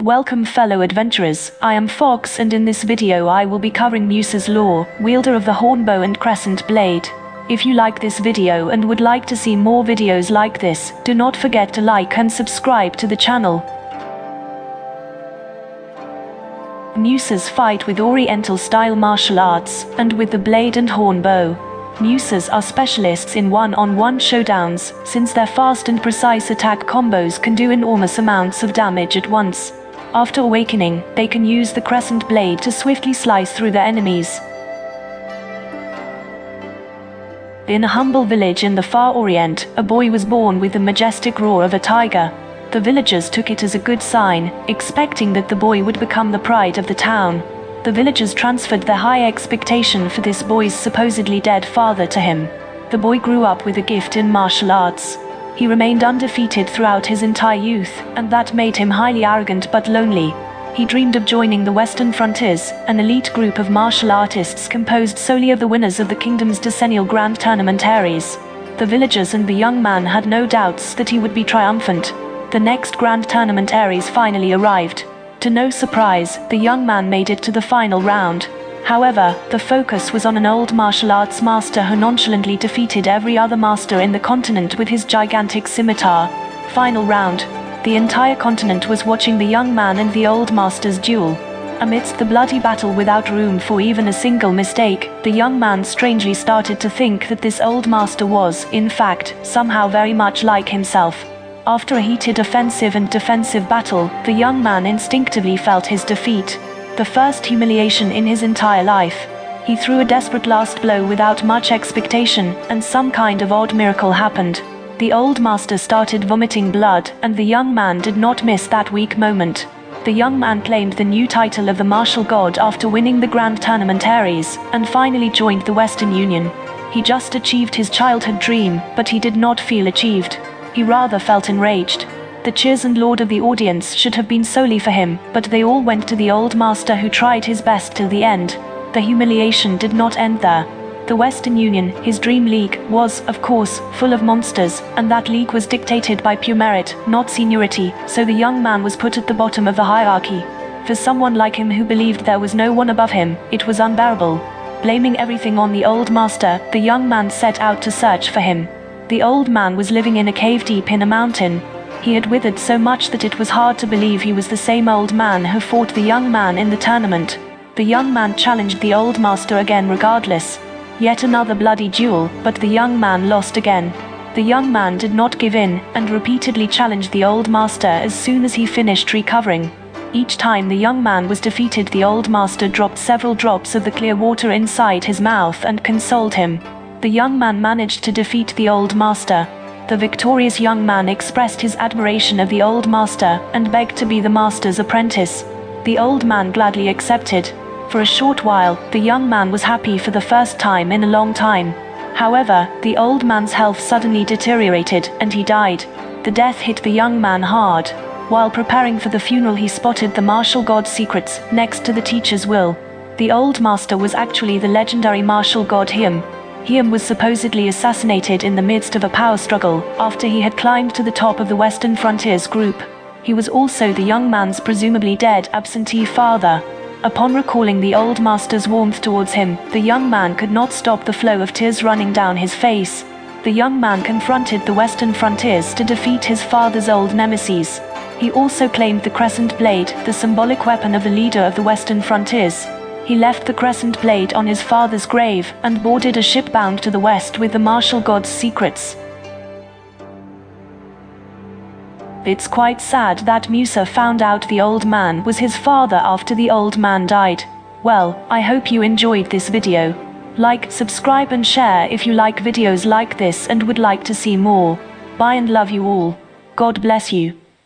Welcome fellow adventurers, I am Fox and in this video I will be covering Musa's lore, wielder of the hornbow and crescent blade. If you like this video and would like to see more videos like this, do not forget to like and subscribe to the channel. Musas fight with Oriental-style martial arts, and with the blade and hornbow. Musas are specialists in one-on-one showdowns, since their fast and precise attack combos can do enormous amounts of damage at once. After awakening, they can use the crescent blade to swiftly slice through their enemies. In a humble village in the far Orient, a boy was born with the majestic roar of a tiger. The villagers took it as a good sign, expecting that the boy would become the pride of the town. The villagers transferred their high expectation for this boy's supposedly dead father to him. The boy grew up with a gift in martial arts. He remained undefeated throughout his entire youth, and that made him highly arrogant but lonely. He dreamed of joining the Western Frontiers, an elite group of martial artists composed solely of the winners of the kingdom's decennial grand tournament Aries. The villagers and the young man had no doubts that he would be triumphant. The next grand tournament Aries finally arrived. To no surprise, the young man made it to the final round. However, the focus was on an old martial arts master who nonchalantly defeated every other master in the continent with his gigantic scimitar. Final round. The entire continent was watching the young man and the old master's duel. Amidst the bloody battle without room for even a single mistake, the young man strangely started to think that this old master was, in fact, somehow very much like himself. After a heated offensive and defensive battle, the young man instinctively felt his defeat. The first humiliation in his entire life. He threw a desperate last blow without much expectation, and some kind of odd miracle happened. The old master started vomiting blood, and the young man did not miss that weak moment. The young man claimed the new title of the martial god after winning the grand tournament Aries, and finally joined the Western Union. He just achieved his childhood dream, but he did not feel achieved. He rather felt enraged. The cheers and laud of the audience should have been solely for him, but they all went to the old master who tried his best till the end. The humiliation did not end there. The Western Union, his dream league, was, of course, full of monsters, and that league was dictated by pure merit, not seniority, so the young man was put at the bottom of the hierarchy. For someone like him who believed there was no one above him, it was unbearable. Blaming everything on the old master, the young man set out to search for him. The old man was living in a cave deep in a mountain. He had withered so much that it was hard to believe he was the same old man who fought the young man in the tournament. The young man challenged the old master again regardless. Yet another bloody duel, but the young man lost again. The young man did not give in, and repeatedly challenged the old master as soon as he finished recovering. Each time the young man was defeated, the old master dropped several drops of the clear water inside his mouth and consoled him. The young man managed to defeat the old master. The victorious young man expressed his admiration of the old master, and begged to be the master's apprentice. The old man gladly accepted. For a short while, the young man was happy for the first time in a long time. However, the old man's health suddenly deteriorated, and he died. The death hit the young man hard. While preparing for the funeral, he spotted the martial god's secrets, next to the teacher's will. The old master was actually the legendary martial god Hiam. Hiam was supposedly assassinated in the midst of a power struggle, after he had climbed to the top of the Western Frontiers group. He was also the young man's presumably dead absentee father. Upon recalling the old master's warmth towards him, the young man could not stop the flow of tears running down his face. The young man confronted the Western Frontiers to defeat his father's old nemesis. He also claimed the crescent blade, the symbolic weapon of the leader of the Western Frontiers. He left the crescent blade on his father's grave, and boarded a ship bound to the west with the martial god's secrets. It's quite sad that Musa found out the old man was his father after the old man died. Well, I hope you enjoyed this video. Like, subscribe and share if you like videos like this and would like to see more. Bye and love you all. God bless you.